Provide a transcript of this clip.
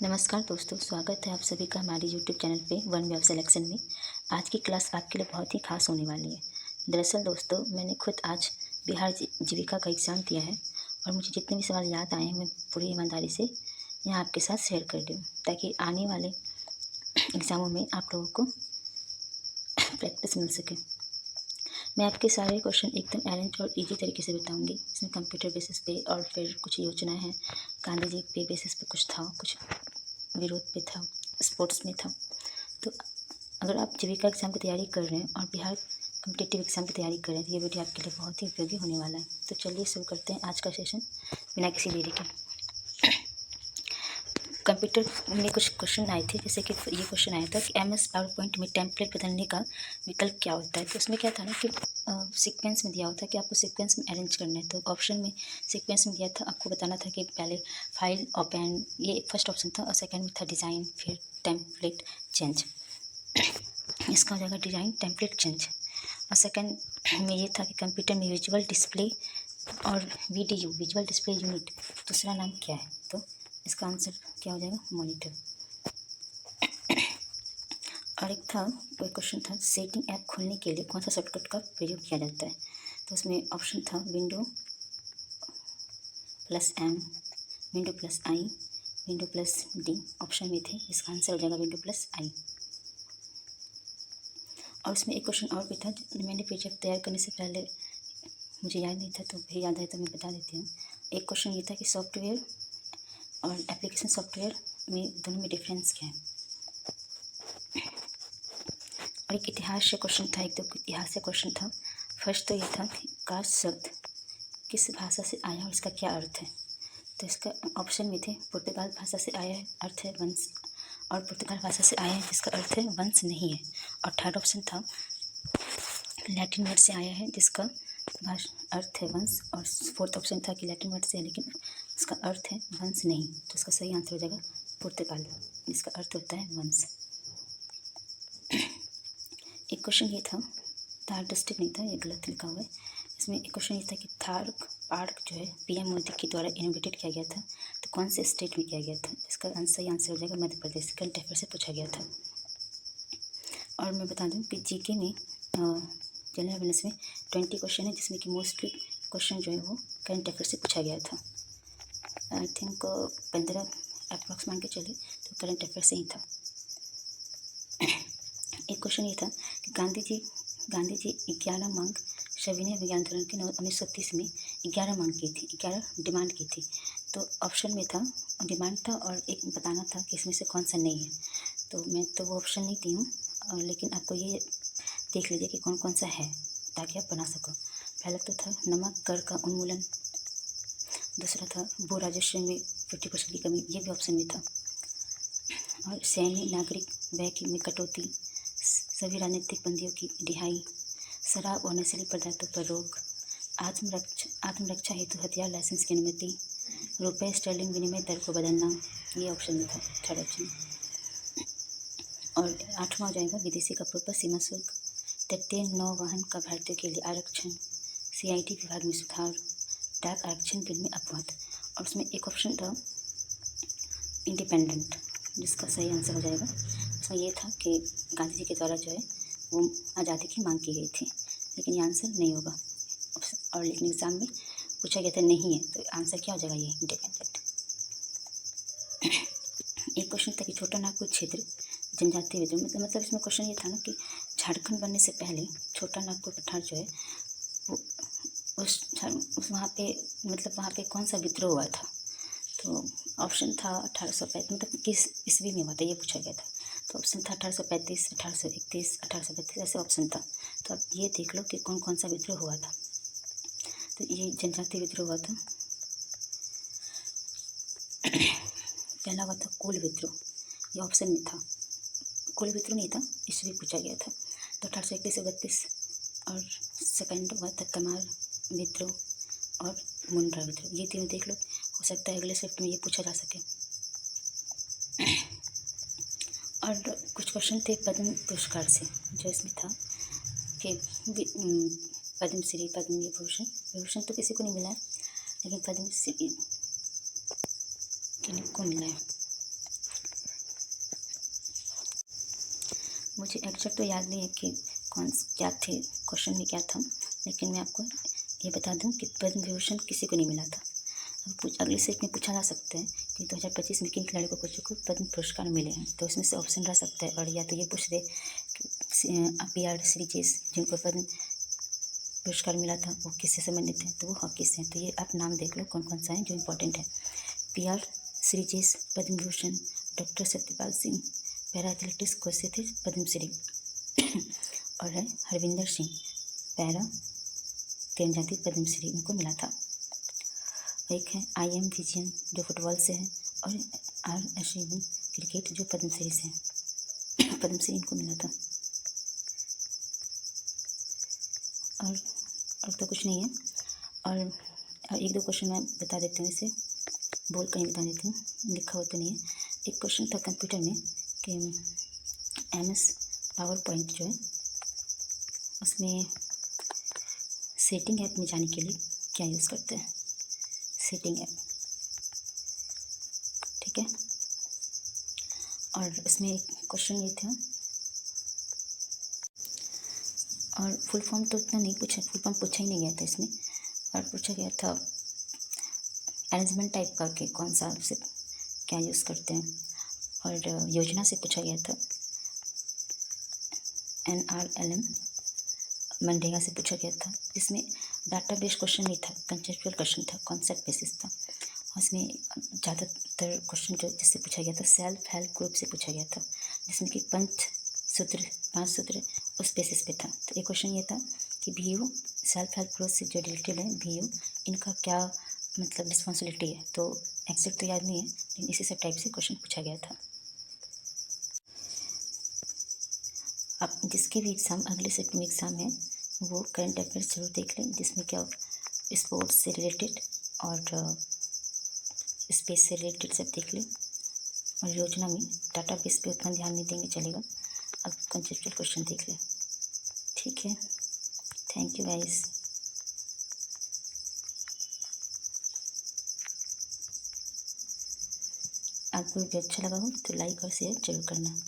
नमस्कार दोस्तों, स्वागत है आप सभी का हमारे यूट्यूब चैनल पे वन वे ऑफ सिलेक्शन में। आज की क्लास आपके लिए बहुत ही खास होने वाली है। दरअसल दोस्तों, मैंने खुद आज बिहार जीविका का एग्ज़ाम दिया है और मुझे जितने भी सवाल याद आए हैं मैं पूरी ईमानदारी से यहाँ आपके साथ शेयर कर रही हूँ, ताकि आने वाले एग्ज़ामों में आप लोगों को प्रैक्टिस मिल सके। मैं आपके सारे क्वेश्चन एकदम अरेंज और इजी तरीके से बताऊंगी। इसमें कंप्यूटर बेसिस पे और फिर कुछ योजनाएं हैं, गांधी जी पे बेसिस पे कुछ था, कुछ विरोध पे था, स्पोर्ट्स में था। तो अगर आप जीविका एग्ज़ाम की तैयारी कर रहे हैं और बिहार कॉम्पिटिटिव एग्ज़ाम की तैयारी कर रहे हैं तो ये वीडियो आपके लिए बहुत ही उपयोगी होने वाला है। तो चलिए शुरू करते हैं आज का सेशन बिना किसी देरी के। कंप्यूटर में कुछ क्वेश्चन आए थे, जैसे कि ये क्वेश्चन आया था कि MS पावर पॉइंट में टेम्पलेट बदलने का विकल्प क्या होता है। तो उसमें क्या था ना कि सीक्वेंस में दिया होता है कि आपको सीक्वेंस में अरेंज करना है। तो ऑप्शन में सीक्वेंस में दिया था, आपको बताना था कि पहले फाइल ओपन, ये फर्स्ट ऑप्शन था, और सेकंड में था डिज़ाइन, फिर टेम्पलेट चेंज। इसका हो जाएगा डिज़ाइन टेम्पलेट चेंज। और सेकंड में ये था कि कंप्यूटर में विजुअल डिस्प्ले और VDU विजुअल डिस्प्ले यूनिट दूसरा नाम क्या है। तो इसका आंसर क्या हो जाएगा, मॉनिटर। और एक था, कोई क्वेश्चन था, सेटिंग ऐप खोलने के लिए कौन सा शॉर्टकट का प्रयोग किया जाता है। तो उसमें ऑप्शन था window plus M, window plus I, window plus D option में थे। इसका आंसर हो जाएगा विंडो प्लस I। और उसमें एक क्वेश्चन और भी था, मैंने PDF तैयार करने से पहले मुझे याद नहीं था, तो भी याद है तो मैं बता देती हूँ। एक क्वेश्चन ये था कि सॉफ्टवेयर और एप्लीकेशन सॉफ्टवेयर में दोनों में डिफरेंस क्या है। और एक इतिहास से क्वेश्चन था, एक दो इतिहास से क्वेश्चन था। फर्स्ट तो ये था कि कास्ट शब्द किस भाषा से आया और इसका क्या अर्थ है। तो इसका ऑप्शन में थे पुर्तगाल भाषा से आया है, अर्थ है वंश, और पुर्तगाल भाषा से आया है जिसका अर्थ है वंश नहीं है। और थर्ड ऑप्शन था लैटिन वर्ड से आया है जिसका अर्थ है वंश, और फोर्थ ऑप्शन था कि लैटिन वर्ड से है लेकिन उसका अर्थ है वंश नहीं। तो इसका सही आंसर हो जाएगा पुर्तगाल, जिसका अर्थ होता है वंश। एक क्वेश्चन ये था, थार डिस्ट्रिक्ट नहीं था, ये गलत लिखा हुआ है। इसमें एक क्वेश्चन ये था कि थार पार्क जो है PM मोदी के द्वारा इनोवेटेड किया गया था, तो कौन से स्टेट में किया गया था। इसका सही आंसर हो जाएगा मध्य प्रदेश। करंट अफेयर से पूछा गया था। और मैं बता दूं कि GK में जनरल अवेयरनेस में 20 क्वेश्चन है, जिसमें कि मोस्टली क्वेश्चन जो है वो करंट अफेयर से पूछा गया था। आई थिंक 15 अप्रॉक्स मान के चले तो करंट अफेयर से ही था। एक क्वेश्चन ये था कि गांधी जी 11 मांग सविनय विज्ञान आंदोलन के 1930 में 11 मांग की थी, 11 डिमांड की थी। तो ऑप्शन में था डिमांड था और एक बताना था कि इसमें से कौन सा नहीं है। तो मैं तो वो ऑप्शन नहीं दी हूँ, और लेकिन आपको ये देख लीजिए कि कौन कौन सा है ताकि आप बना सको। पहला तो था नमक कर का उन्मूलन, दूसरा था भू राजस्व में 50% की कमी, ये भी ऑप्शन में था। और सैन्य नागरिक व्यय में कटौती, सभी राजनीतिक बंदियों की रिहाई, शराब और नशीले पदार्थों पर रोक, आत्मरक्षा हेतु हथियार लाइसेंस की अनुमति, रुपये स्टर्लिंग विनिमय दर को बदलना, ये ऑप्शन में था, थर्ड ऑप्शन। और 8वां हो जाएगा विदेशी कपड़ों पर सीमा शुल्क, तटीय नौवहन का भारतीयों के लिए आरक्षण, CID विभाग में सुधार, डाक आरक्षण बिल में अपवाद। और उसमें एक ऑप्शन था इंडिपेंडेंट, जिसका सही आंसर हो जाएगा। उसमें ये था कि गांधी जी के द्वारा जो है वो आज़ादी की मांग की गई थी, लेकिन ये आंसर नहीं होगा। और लेकिन एग्ज़ाम में पूछा गया था नहीं है, तो आंसर क्या हो जाएगा, ये इंडिपेंडेंट। एक क्वेश्चन था कि छोटा नागपुर क्षेत्र जनजातीय विद्रोह, मतलब इसमें क्वेश्चन ये था ना कि झारखंड बनने से पहले छोटा नागपुर पठार जो है वो उस वहाँ पे, मतलब वहाँ पे कौन सा विद्रोह हुआ था। तो ऑप्शन था 1835, मतलब किस ईस्वी में हुआ था ये पूछा गया था। तो ऑप्शन था 1835, 1831, 1832, ऐसे ऑप्शन था। तो आप ये देख लो कि कौन कौन सा विद्रोह हुआ था। तो ये जनजातीय विद्रोह हुआ था। पहला हुआ था कोल विद्रोह, ये ऑप्शन में था। कोल विद्रोह नहीं था, ईस्वी पूछा गया था। तो 1831 से 32। और सेकंड हुआ था कमार विद्रोह और मुंड्रा विद्रोह, ये तीनों देख लो, हो सकता है अगले शिफ्ट में ये पूछा जा सके। और कुछ क्वेश्चन थे पद्म पुरस्कार से, जो इसमें था कि पद्मश्री, पद्म विभूषण तो किसी को नहीं मिला है, लेकिन पद्मश्री किनको मिला है। मुझे एग्जैक्ट तो याद नहीं है कि क्या थे क्वेश्चन में क्या था, लेकिन मैं आपको ये बता दूं कि पद्म विभूषण किसी को नहीं मिला था। अब अगले सेट में पूछा जा सकता है कि 2025 में किन खिलाड़ी को पद्म पुरस्कार मिले हैं, तो इसमें से ऑप्शन रह सकता है। और या तो ये पूछ दे कि PR श्रीजेश जिनको पद्म पुरस्कार मिला था वो किससे संबंधित हैं, तो वो हॉकी से हैं। तो ये आप नाम देख लो कौन कौन सा है जो इम्पोर्टेंट है। PR Sreejesh Padma Vibhushan, doctor Satyapal Singh para athletics को से थे पद्मश्री और है हरविंदर सिंह पैरा तीरंदाजी पद्मश्री उनको मिला था। एक है IM विजयन जो फुटबॉल से है और R अश्विन क्रिकेट जो पद्मश्री से है पद्मश्री इनको मिला था। और तो कुछ नहीं है। और एक दो क्वेश्चन मैं बता देती हूँ, इसे बोल कर ही बता देती हूँ, लिखा हुआ तो नहीं है। एक क्वेश्चन था कंप्यूटर में कि MS पावर पॉइंट जो है उसमें सेटिंग ऐप में जाने के लिए क्या यूज़ करते हैं, सेटिंग ऐप, ठीक है। और इसमें एक क्वेश्चन ये था, और फुल फॉर्म तो इतना नहीं पूछा, फुल फॉर्म पूछा ही नहीं गया था इसमें। और पूछा गया था अरेंजमेंट टाइप का कि कौन सा से क्या यूज़ करते हैं, और योजना से पूछा गया था NRLM मनरेगा से पूछा गया था। इसमें डाटा बेस क्वेश्चन नहीं था, कंसेप्चुअल क्वेश्चन था, कॉन्सेप्ट बेसिस था। उसमें ज़्यादातर क्वेश्चन जो जिससे पूछा गया था सेल्फ हेल्प ग्रुप से पूछा गया था, जिसमें कि 5 सूत्र उस बेसिस पे था। तो एक क्वेश्चन ये था कि VU सेल्फ हेल्प ग्रुप से जो रिलेटेड है VU इनका क्या मतलब रिस्पॉन्सिबिलिटी है, तो एग्जैक्ट तो याद नहीं है, लेकिन इसी सब टाइप से क्वेश्चन पूछा गया था। अब जिसके भी एग्ज़ाम अगले सेट में एग्ज़ाम है वो करंट अफेयर्स जरूर देख लें, जिसमें क्या स्पोर्ट्स से रिलेटेड और स्पेस से रिलेटेड सब देख लें। और योजना में डाटा बेस पे उतना ध्यान नहीं देंगे चलेगा, अब कंसेप्चुअल क्वेश्चन देख लें, ठीक है। Thank you guys. आपको वीडियो अच्छा लगा हो तो लाइक और शेयर जरूर करना।